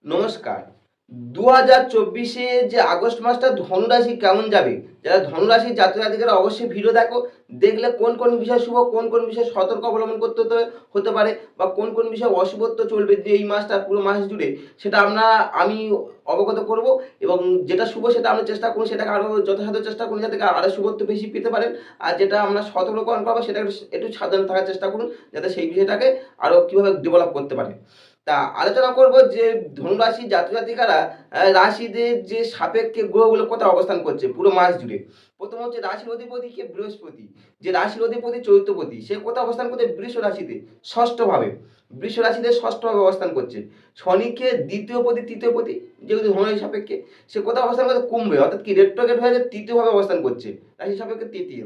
নমস্কার। ২০২৪-এ যে আগস্ট মাসটা ধনুরাশি কেমন যাবে? যারা ধনুরাশির জাতক-জাতিকারা অবশ্যই ভিডিও দেখো। দেখলে কোন বিষয় শুভ, কোন বিষয়ে সতর্ক অবলম্বন করতে হতে পারে বা কোন বিষয়ে অশুভত্ব চলবে যে এই মাসটা পুরো মাস জুড়ে সেটা আমি অবগত করব এবং যেটা শুভ সেটা আমরা চেষ্টা করব সেটাকে আরও যথাসাধ্য চেষ্টা করুন যাতে আরও শুভত্ব বেশি পেতে পারেন। আর যেটা আমরা সতর্ককরণ করবো সেটা একটু সাবধানে থাকার চেষ্টা করুন যাতে সেই বিষয়টাকে আরও কিভাবে ডেভেলপ করতে পারে। তা আলোচনা করব যে ধনুরাশির জাতক-জাতিকারা রাশিদের যে সাপেক্ষে গ্রহগুলো কোথায় অবস্থান করছে পুরো মাস জুড়ে। প্রথম হচ্ছে রাশির অধিপতি কে বৃহস্পতি। যে রাশির অধিপতি চৈত্রপতি সে কোথায় অবস্থান করছে বৃষ রাশিতে ষষ্ঠভাবে। বৃষ রাশিতে ষষ্ঠভাবে অবস্থান করছে। শনিকে দ্বিতীয় পতি তৃতীয় পতি যেহেতু ধনুরাশি সাপেক্ষে সে কোথায় অবস্থান করছে কুম্ভে অর্থাৎ কি রেট্রোগেট হয়ে তৃতীয়ভাবে অবস্থান করছে রাশি সাপেক্ষে তৃতীয়।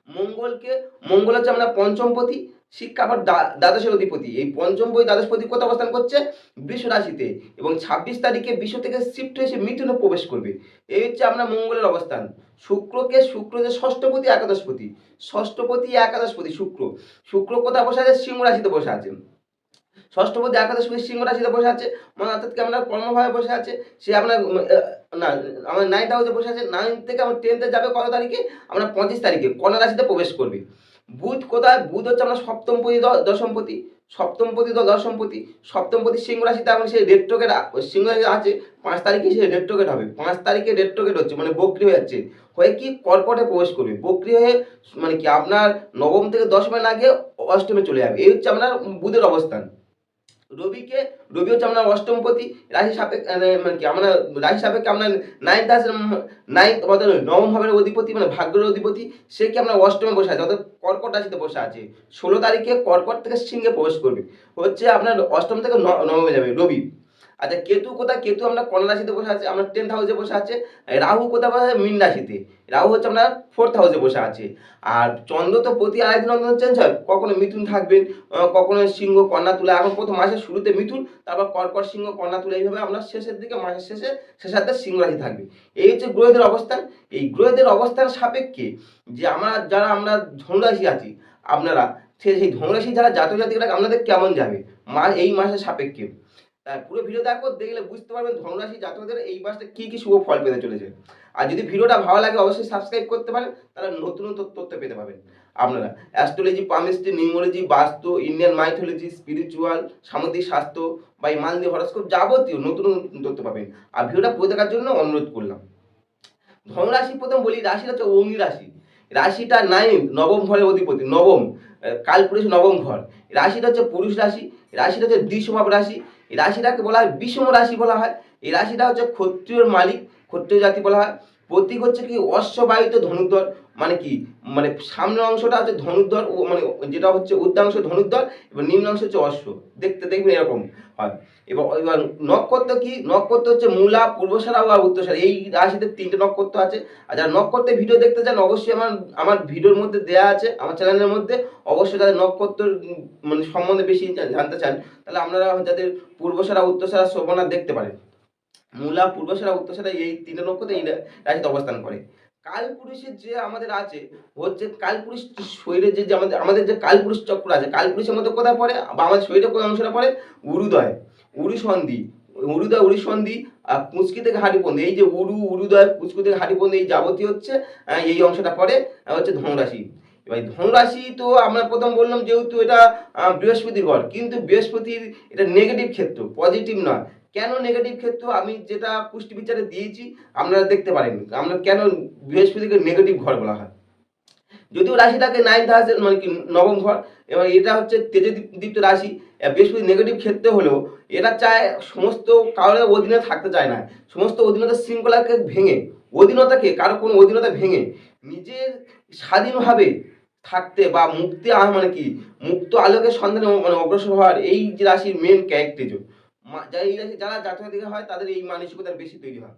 মঙ্গলকে মঙ্গল হচ্ছে আমরা পঞ্চমপতি শিক্ষা আবার দ্বাদশের অধিপতি। এই পঞ্চমপতি দ্বাদশপতি কোথায় অবস্থান করছে বৃষ রাশিতে এবং ২৬ তারিখে বৃষ থেকে শিফট হয়ে সে মিথুনে প্রবেশ করবে। এই হচ্ছে আপনার মঙ্গলের অবস্থান। শুক্র যে ষষ্ঠপতি একাদশপতি ষষ্ঠপতি একাদশপতি শুক্র কোথায় বসে আছে সিংহ রাশিতে বসে আছে। ষষ্ঠপতি একাদশপতি সিংহ রাশিতে বসে আছে মানে অর্থাৎ কি আপনার কর্মভাবে বসে আছে সে আপনার না আমার 9th হাউসে বসে আছে। 9 থেকে আমার 10th যাবে কত তারিখে আমরা 25 তারিখে কন্যা রাশিতে প্রবেশ করবে। বুধ কোথায় বুধ হচ্ছে আমরা সপ্তমপতি দশমপতি সপ্তমপতি দশমপতি সপ্তমপতি সিংহ রাশিতে এখন সেই রেট্রোগেট সিংহ রাশি আছে। 5 তারিখে সে রেট্রোগেট হবে। 5 তারিখে রেট্রোগেট হচ্ছে মানে বক্রি হয়ে যাচ্ছে হয়ে কি কর্কটে প্রবেশ করবে বক্রি হয়ে মানে কি আপনার নবম থেকে দশমে না গিয়ে অষ্টমে চলে যাবে। এই হচ্ছে আপনার বুধের অবস্থান। রবি হচ্ছে আপনার অষ্টমপতি রাশি সাপেক্ষে মানে কি আমরা রাশি সাপেক্ষে আপনার 9th হাউসের 9th অর্থাৎ নবম ভাবের অধিপতি মানে ভাগ্যের অধিপতি সে কি আপনার অষ্টমে বসে আছে অর্থাৎ কর্কট রাশিতে বসে আছে। 16 তারিখে কর্কট থেকে সিংহে প্রবেশ করবে হচ্ছে আপনার অষ্টম থেকে নবমে যাবে রবি। আচ্ছা কেতু কোথায় কেতু আমরা কন্যা রাশিতে বসে আছে আমরা 10th হাউসে বসে আছে। রাহু কোথায় বসে আছে মীন রাশিতে রাহু হচ্ছে আপনার 4th হাউসে বসে আছে। আর চন্দ্র তো প্রতি আড়াই দিন অন্তর চেঞ্জ হয় কখনো মিথুন থাকবেন কখনো সিংহ কন্যা তুলা এখন প্রথম মাসের শুরুতে মিথুন তারপর কর্কট সিংহ কন্যা তুলা এইভাবে আপনার শেষের দিকে মাসের শেষার্ধে সিংহ রাশি থাকবে। এই হচ্ছে গ্রহদের অবস্থান। এই গ্রহদের অবস্থান সাপেক্ষে যে আমরা ধনুরাশি আছি আপনারা সেই ধনুরাশি যারা জাতক জাতিকারা আপনাদের কেমন যাবে এই মাসের সাপেক্ষে। পুরো ভিডিও দেখো দেখলে বুঝতে পারবেন ধনুরাশি জাতকদের এই মাসটা কি শুভ ফল পেতে চলেছে। আর যদি ভিডিওটা ভালো লাগে অবশ্যই সাবস্ক্রাইব করতে পারেন তাহলে নতুন তথ্য পেতে পাবেন আপনারা। অ্যাস্ট্রোলজি পামিস্ট্রি নিউমোলজি বাস্তু ইন্ডিয়ান মাইথোলজি স্পিরিচুয়াল সামুদ্রিক স্বাস্থ্য বা এই মান্থলি হরোস্কোপ যাবতীয় নতুন তথ্য পাবেন। আর ভিডিওটা পুরো দেখার জন্য অনুরোধ করলাম। ধনুরাশি প্রথম বলি রাশিটা হচ্ছে অগ্নি রাশি। রাশিটা 9 নবম ঘরের অধিপতি নবম কালপুরুষ নবম ঘর। রাশিটা হচ্ছে পুরুষ রাশি। রাশিটা হচ্ছে দ্বিস্বভাব রাশি। এই রাশিটাকে বলা হয় বিষম রাশি বলা হয়। এই রাশিটা হচ্ছে ক্ষত্রিয়র মালিক ক্ষত্রিয় জাতি বলা হয়। প্রতীক হচ্ছে কি অশ্ববাহিত ধনুর্ধর মানে কি মানে সামনের অংশটা হচ্ছে ধনুর্ধর ও মানে যেটা হচ্ছে উদ্যাংশ ধনুর্ধর এবং নিম্ন অংশ হচ্ছে অশ্ব দেখবেন এরকম হয়। এবার নক্ষত্র কি নক্ষত্র হচ্ছে মূলা পূর্বসারা ও উত্তরসারা এই রাশিতে 3টে নক্ষত্র আছে। আর যারা নক্ষত্রের ভিডিও দেখতে চান অবশ্যই আমার ভিডিওর মধ্যে দেওয়া আছে আমার চ্যানেলের মধ্যে অবশ্যই যাদের নক্ষত্রের মানে সম্বন্ধে বেশি জানতে চান তাহলে আপনারা যাদের পূর্বসারা উত্তরসারা শোভনা দেখতে পারেন। মূলা পূর্বসারা উত্তরসারা এই 3টে নক্ষত্র এই রাশিতে অবস্থান করে। কালপুরুষের যে আমাদের আছে হচ্ছে কালপুরুষ শরীরে যে আমাদের যে কালপুরুষ চক্র আছে কালপুরুষের মধ্যে কোথায় পড়ে বা আমাদের শরীরে কোন অংশটা পড়ে উরুদয় উরুসন্ধি উরুসন্ধি আর পুঁচকি থেকে হাঁটি পর্যন্ত এই যে উরুদয় পুঁচকি থেকে হাঁটি পর্যন্ত এই যাবতীয় হচ্ছে এই অংশটা পড়ে হচ্ছে ধনুরাশি। এবার ধনুরাশি তো আমরা প্রথম বললাম যেহেতু এটা বৃহস্পতির ঘর কিন্তু বৃহস্পতির এটা নেগেটিভ ক্ষেত্র পজিটিভ নয়। কেন নেগেটিভ ক্ষেত্র আমি যেটা পুষ্টি বিচারে দিয়েছি আপনারা দেখতে পারেন আমরা কেন বৃহস্পতিকে নেগেটিভ ঘর বলা হয়। যদিও রাশিটাকে 9th হাউস মানে কি নবম ঘর এবং এটা হচ্ছে তেজদীপ্ত রাশি। বৃহস্পতি নেগেটিভ ক্ষেত্রে হলেও এটা চায় সমস্ত কারোর অধীনে থাকতে চায় না। সমস্ত অধীনতার শৃঙ্খলাকে ভেঙে অধীনতাকে কারো কোনো অধীনতা ভেঙে নিজের স্বাধীনভাবে থাকতে বা মুক্তি মানে কি মুক্ত আলোকের সন্ধানে মানে অগ্রসর হওয়ার এই যে রাশির মেন ক্যারেক্টার এই রাশি যারা জাতক হয় তাদের এই মানসিকতার বেশি তৈরি হয়।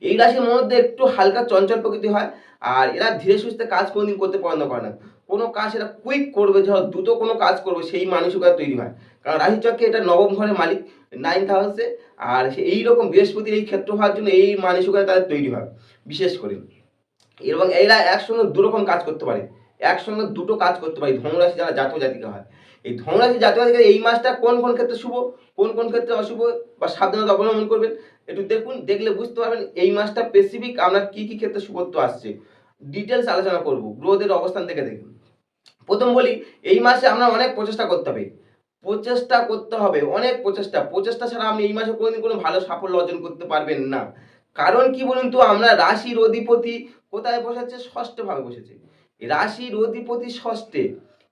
এই রাশির মধ্যে একটু হালকা চঞ্চল প্রকৃতি হয় আর এরা ধীরে সুস্থে কাজ কোনোদিন করতে পছন্দ করে না। কোনো কাজ এরা কুইক করবে ধরো দ্রুত কোনো কাজ করবে সেই মানসিকতা তৈরি হয় কারণ রাশিচক্রে এটা নবম ঘরের মালিক 9th হাউসে। আর এইরকম বৃহস্পতির এই ক্ষেত্র হওয়ার জন্য এই মানসিকতা তাদের তৈরি হয় বিশেষ করে। এবং এরা একসঙ্গে দুরকম কাজ করতে পারে একসঙ্গে দুটো কাজ করতে পারে ধনুরাশি যারা জাতক জাতিকা হয়। এই ধনুরাশি জাতক জাতিকারা এই মাসটা কোন কোন ক্ষেত্রে শুভ, কোন কোন ক্ষেত্রে অশুভ বা সাবধানতা অবলম্বন করবেন একটু দেখুন, দেখলে বুঝতে পারবেন এই মাসটা স্পেসিফিক আপনার কি কি ক্ষেত্রে শুভত্ব আসছে। ডিটেলস আলোচনা করব গ্রহদের অবস্থান থেকে দেখুন। প্রথম বলি, এই মাসে আমরা অনেক প্রচেষ্টা করতে হবে, প্রচেষ্টা করতে হবে, অনেক প্রচেষ্টা, প্রচেষ্টা ছাড়া আপনি এই মাসে কোনোদিন কোনো ভালো সাফল্য অর্জন করতে পারবেন না। কারণ কি বলুন তো, আমরা রাশির অধিপতি কোথায় বসেছে? ষষ্ঠ ভাবে বসেছে। রাশির অধিপতি ষষ্ঠে,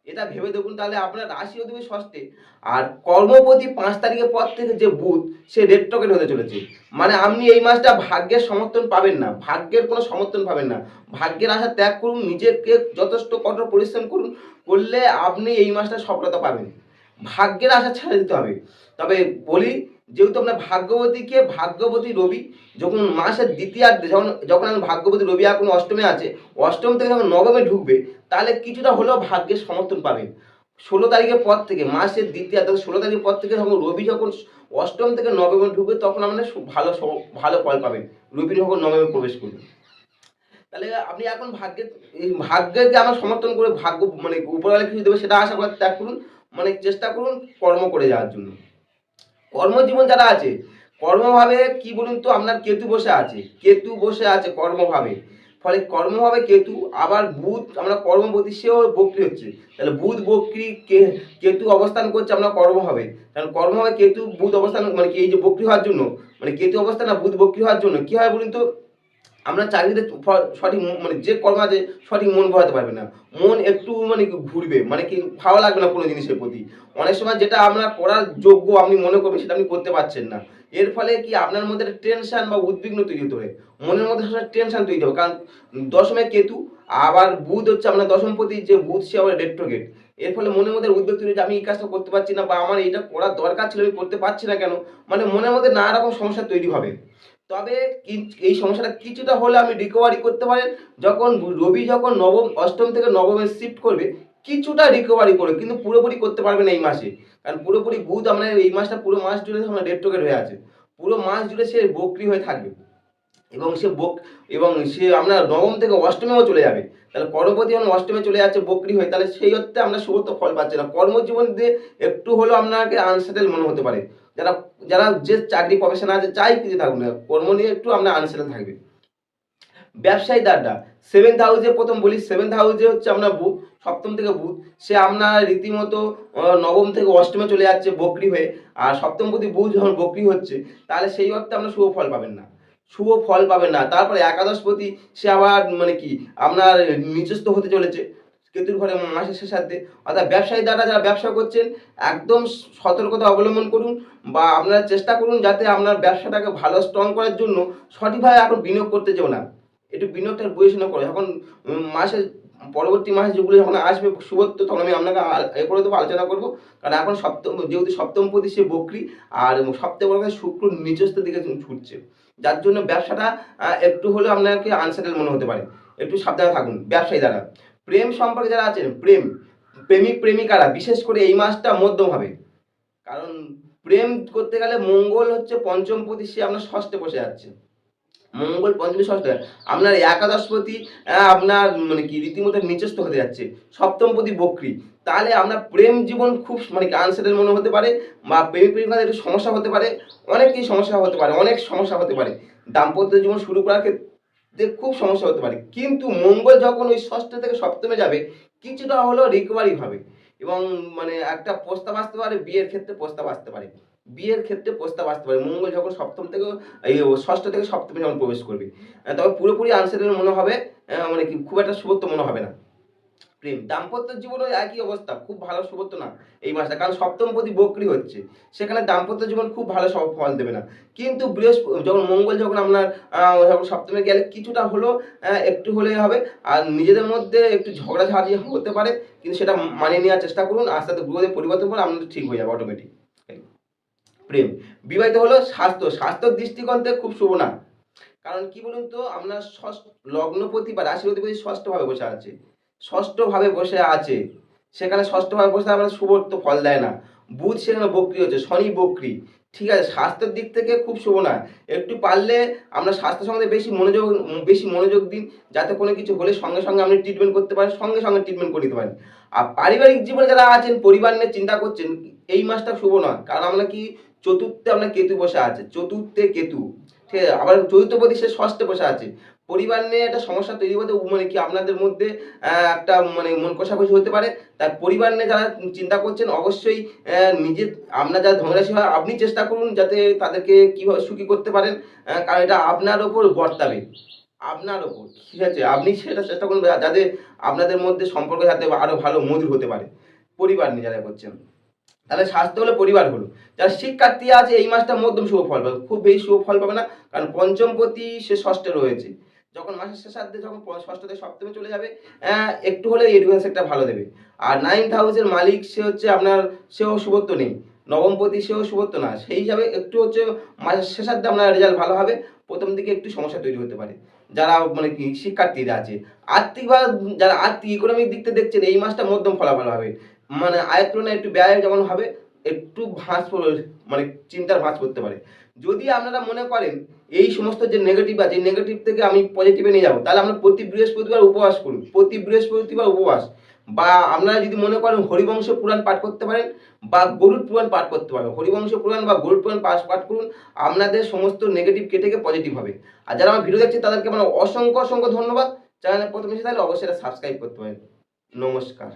এটা ভেবে দেখুন তাহলে আপনার রাশি অধিপতি ষষ্ঠে, আর কর্মপতি 5 তারিখের পর থেকে যে বুধ, সে রেট্রোগেট হতে চলেছে। মানে আপনি এই মাসটা ভাগ্যের সমর্থন পাবেন না, ভাগ্যের কোনো সমর্থন পাবেন না। ভাগ্যের আশা ত্যাগ করুন, নিজেকে যথেষ্ট কঠোর পরিশ্রম করুন, করলে আপনি এই মাসটা সফলতা পাবেন। ভাগ্যের আশা ছেড়ে দিতে হবে। তবে বলি, যেহেতু আপনার ভাগ্যবতী রবি যখন মাসের দ্বিতীয়ার্ধে, যখন যখন আমি ভাগ্যবতী রবি এখন অষ্টমে আছে, অষ্টম থেকে যখন নবমে ঢুকবে, তাহলে কিছুটা হলেও ভাগ্যের সমর্থন পাবেন। 16 তারিখের পর থেকে, মাসের দ্বিতীয়ার্ধ 16 তারিখের পর থেকে যখন রবি যখন অষ্টম থেকে নবমে ঢুকবে, তখন আপনার ভালো ফল পাবেন। রবি যখন নবমে প্রবেশ করবে, তাহলে আপনি এখন ভাগ্যকে আমার সমর্থন করে ভাগ্য মানে উপরওয়ালা কিছু দেবে সেটা আশা করার ত্যাগ করুন, মানে চেষ্টা করুন কর্ম করে যাওয়ার জন্য। কর্মজীবন যারা আছে, কর্মভাবে কি বলুন তো, আপনার কেতু বসে আছে, কেতু বসে আছে কর্মভাবে। ফলে কর্মভাবে কেতু, আবার বুধ আমরা কর্মপতি, সেও বক্রি হচ্ছে। তাহলে বুধ বক্রি, কেতু অবস্থান করছে আমরা কর্মভাবে। কারণ কর্মভাবে কেতু বুধ অবস্থান, মানে কি এই যে বক্রি হওয়ার জন্য, মানে কেতু অবস্থান আর বুধ বক্রি হওয়ার জন্য কি হয় বলুন তো, আমরা চাকরিতে সঠিক মানে যে কর্ম আছে সঠিক মন বহাতে পারবে না, মন একটু মানে ঘুরবে, মানে কি ভালো লাগবে না কোনো জিনিসের প্রতি। অনেক সময় যেটা আপনার করার যোগ্য আপনি মনে করবেন, সেটা আপনি করতে পারছেন না। এর ফলে কি আপনার মধ্যে একটা টেনশন বা উদ্বিগ্ন তৈরি হতে পারে, মনের মধ্যে সবসময় টেনশন তৈরি হবে। কারণ দশমে কেতু, আবার বুধ হচ্ছে আপনার দশমপতি, যে বুধ সে আবার রেট্রোগেট। এর ফলে মনের মধ্যে উদ্বেগ তৈরি যে আমি এই কাজটা করতে পারছি না, বা আমার এটা করার দরকার ছিল আমি করতে পারছি না কেন, মানে মনের মধ্যে নানা রকম সমস্যা তৈরি হবে। তবে এই সমস্যাটা কিছুটা হলে আমি রিকভারি করতে পারেন, যখন রবি যখন অষ্টম থেকে নবমে শিফট করবে, কিছুটা রিকভারি করে, কিন্তু পুরোপুরি করতে পারবেন এই মাসে। কারণ পুরোপুরি বুধ আপনার এই মাসটা পুরো মাস জুড়ে আমার রেট্রোগেট হয়ে আছে, পুরো মাস জুড়ে সে বক্রি হয়ে থাকবে, এবং সে আপনার নবম থেকে অষ্টমেও চলে যাবে। তাহলে কর্মপতি যখন অষ্টমে চলে যাচ্ছে বক্রি হয়ে, তাহলে সেই অর্থে আমরা শুভত্ব ফল পাচ্ছি না। কর্মজীবন দিয়ে একটু হলেও আপনাকে আনসেটেল মনে হতে পারে। যারা যারা যে চাকরি প্রফেশন আছে, যাই কিছু থাকুক না, কর্ম নিয়ে একটু আপনার আনসেটেল থাকবে। ব্যবসায়ী দ্বারটা 7th হাউসে, প্রথম বলি 7th হাউসে হচ্ছে আপনার বুধ, সপ্তম থেকে বুধ, সে আপনার রীতিমতো নবম থেকে অষ্টমে চলে যাচ্ছে বক্রি হয়ে। আর সপ্তমপতি বুধ যখন বক্রি হচ্ছে, তাহলে সেই অর্থে আপনার শুভ ফল পাবেন না, শুভ ফল পাবেন না। তারপরে একাদশপতি, সে আবার মানে কি আপনার নিচস্থ হতে চলেছে কেতুর ঘরে মাসের শেষার্ধে। অর্থাৎ ব্যবসায়ী দ্বারা যারা ব্যবসা করছেন, একদম সতর্কতা অবলম্বন করুন, বা আপনারা চেষ্টা করুন যাতে আপনার ব্যবসাটাকে ভালো স্ট্রং করার জন্য সঠিকভাবে এখন বিনিয়োগ করতে যেও না, একটু বিনিয়োগটা বিবেচনা করে। এখন মাসের পরবর্তী মাসে যেগুলো যখন আসবে শুভত্ব, তখন আমি আপনাকে এ করে দেবো, আলোচনা করবো। কারণ এখন যেহেতু সপ্তমপতি সে বক্রি, আর সপ্তম বড় কথা শুক্র নিচস্থ দিকে ছুটছে, যার জন্য ব্যবসাটা একটু হলেও আপনাকে আনসেটেল মনে হতে পারে, একটু সাবধানে থাকুন। ব্যবসায়ী দ্বারা প্রেম সম্পর্কে যারা আছেন, প্রেমিক প্রেমিকারা বিশেষ করে এই মাসটা মধ্যম হবে। কারণ প্রেম করতে গেলে মঙ্গল হচ্ছে পঞ্চমপতি, সে আপনার ষষ্ঠে বসে যাচ্ছে। মঙ্গল পঞ্চমী ষষ্ঠ, আপনার একাদশপতি আপনার মানে কি রীতিমতো নিচস্থ হতে যাচ্ছে, সপ্তমপতি বক্রি। তাহলে আপনার প্রেম জীবন খুব মানে কি আনসেটেল মনে হতে পারে, বা প্রেমিক প্রেমিকাদের একটু সমস্যা হতে পারে, অনেক সমস্যা হতে পারে। দাম্পত্য জীবন শুরু করার ক্ষেত্রে খুব সমস্যা হতে পারে। কিন্তু মঙ্গল যখন ওই ষষ্ঠ থেকে সপ্তমে যাবে, কিছুটা হলেও রিকভারি হবে, এবং মানে একটা প্রস্তাব আসতে পারে, বিয়ের ক্ষেত্রে প্রস্তাব আসতে পারে মঙ্গল যখন সপ্তম থেকে এই ষষ্ঠ থেকে সপ্তমে যখন প্রবেশ করবে। তবে পুরোপুরি আনসেটেল মনে হবে, মানে কি খুব একটা শুভত্ব মনে হবে না। প্রেম দাম্পত্য জীবনও একই অবস্থা, খুব ভালো শুভত্ব না এই মাসটা, কারণ সপ্তমপতি বক্রি হচ্ছে, সেখানে দাম্পত্য জীবন খুব ভালো সব ফল দেবে না। কিন্তু যখন মঙ্গল যখন আপনার যখন সপ্তমে গেলে কিছুটা হলো একটু হলেই হবে। আর নিজেদের মধ্যে একটু ঝগড়াঝাড়ি হতে পারে, কিন্তু সেটা মানিয়ে নেওয়ার চেষ্টা করুন, আস্তে আস্তে গ্রহদের পরিবর্তন করে আপনাদের ঠিক হয়ে যাবে অটোমেটিক। প্রেম বিবাহিত হলো, স্বাস্থ্যের দৃষ্টিকোণ থেকে খুব শুভ না। কারণ কি বলুন তো, আপনার লগ্নপতি বা রাশির অধিপতি ষষ্ঠভাবে বসে আছে, সেখানে ষষ্ঠভাবে বসে আপনার শুভ তো ফল দেয় না। বুধ সেখানে বক্রি হচ্ছে, শনি বক্রি, ঠিক আছে, স্বাস্থ্যের দিক থেকে খুব শুভ নয়। একটু পারলে আমরা স্বাস্থ্য সম্বন্ধে বেশি মনোযোগ দিন। যাতে কোনো কিছু হলে সঙ্গে, সঙ্গে আপনি ট্রিটমেন্ট করতে পারেন, সঙ্গে, সঙ্গে ট্রিটমেন্ট করে নিতে পারেন। আর পারিবারিক জীবনে যারা আছেন, পরিবার নিয়ে চিন্তা করছেন, এই মাসটা শুভ নয়। কারণ আমরা কি চতুর্থে আমরা কেতু বসে আছে। চতুর্থে কেতু। ঠিক আছে? আবার চতুর্থপতি সে ষষ্ঠে বসে আছে। পরিবার নিয়ে একটা সমস্যা তৈরি হতে মানে কি আপনাদের মধ্যে একটা মানে মন কষাকষি হতে পারে। তাই পরিবার নিয়ে যারা চিন্তা করছেন অবশ্যই নিজে আপনার যারা ধনরাশি হয় আপনি চেষ্টা করুন যাতে তাদেরকে কিভাবে সুখী করতে পারেন। কারণ এটা আপনার উপর বর্তাবে। আপনার উপর। ঠিক আছে? আপনি সেটা চেষ্টা করুন যাতে আপনাদের মধ্যে সম্পর্ক যাতে আরো ভালো মধুর হতে পারে। পরিবার নিয়ে যারা করছেন। তাহলে স্বাস্থ্য হলো, পরিবার হলো। যারা শিক্ষার্থী আছে এই মাসটা মধ্যম শুভ ফল পাবে। খুব বেশি শুভ ফল পাবে না। কারণ পঞ্চমপতি সে ষষ্ঠে রয়েছে। যখন মাসের শেষার্ধে যখন ষষ্ঠ থেকে সপ্তমে চলে যাবে একটু হলে এডুকেশন সেক্টর ভালো দেবে। আর 9th হাউসের মালিক সে হচ্ছে আপনার, সেও শুভত্ব নেই। নবমপতি সেও শুভত্ব না। সেই হিসাবে একটু হচ্ছে মাসের শেষার্ধে আপনার রেজাল্ট ভালো হবে। প্রথম দিকে একটু সমস্যা তৈরি হতে পারে। যারা মানে কি শিক্ষার্থীরা আছে। আর্থিক বা যারা আর্থিক ইকোনমিক দিক থেকে দেখছেন এই মাসটা মধ্যম ফলাফল হবে। মানে আয়ের তুলনায় একটু ব্যয় যেমন হবে, একটু মানে চিন্তার ভাঁজ পড়তে পারে। যদি আপনারা মনে করেন এই সমস্ত যে নেগেটিভ আছে, এই নেগেটিভ থেকে আমি পজিটিভে নিয়ে যাবো, তাহলে আমরা প্রতি বৃহস্পতিবার উপবাস করুন। প্রতি বৃহস্পতিবার উপবাস। বা আপনারা যদি মনে করেন হরিবংশ পুরাণ পাঠ করতে পারেন বা গরুড় পুরাণ পাঠ করতে পারেন। হরিবংশ পুরাণ বা গরুড় পুরাণ পাঠ করুন। আপনাদের সমস্ত নেগেটিভ কেটে গিয়ে পজিটিভ হবে। আর যারা আমার ভিডিও দেখছে তাদেরকে আমার অসংখ্য ধন্যবাদ। চ্যানেলে প্রথম এসে তাহলে অবশ্যই এটা সাবস্ক্রাইব করতে পারেন। নমস্কার।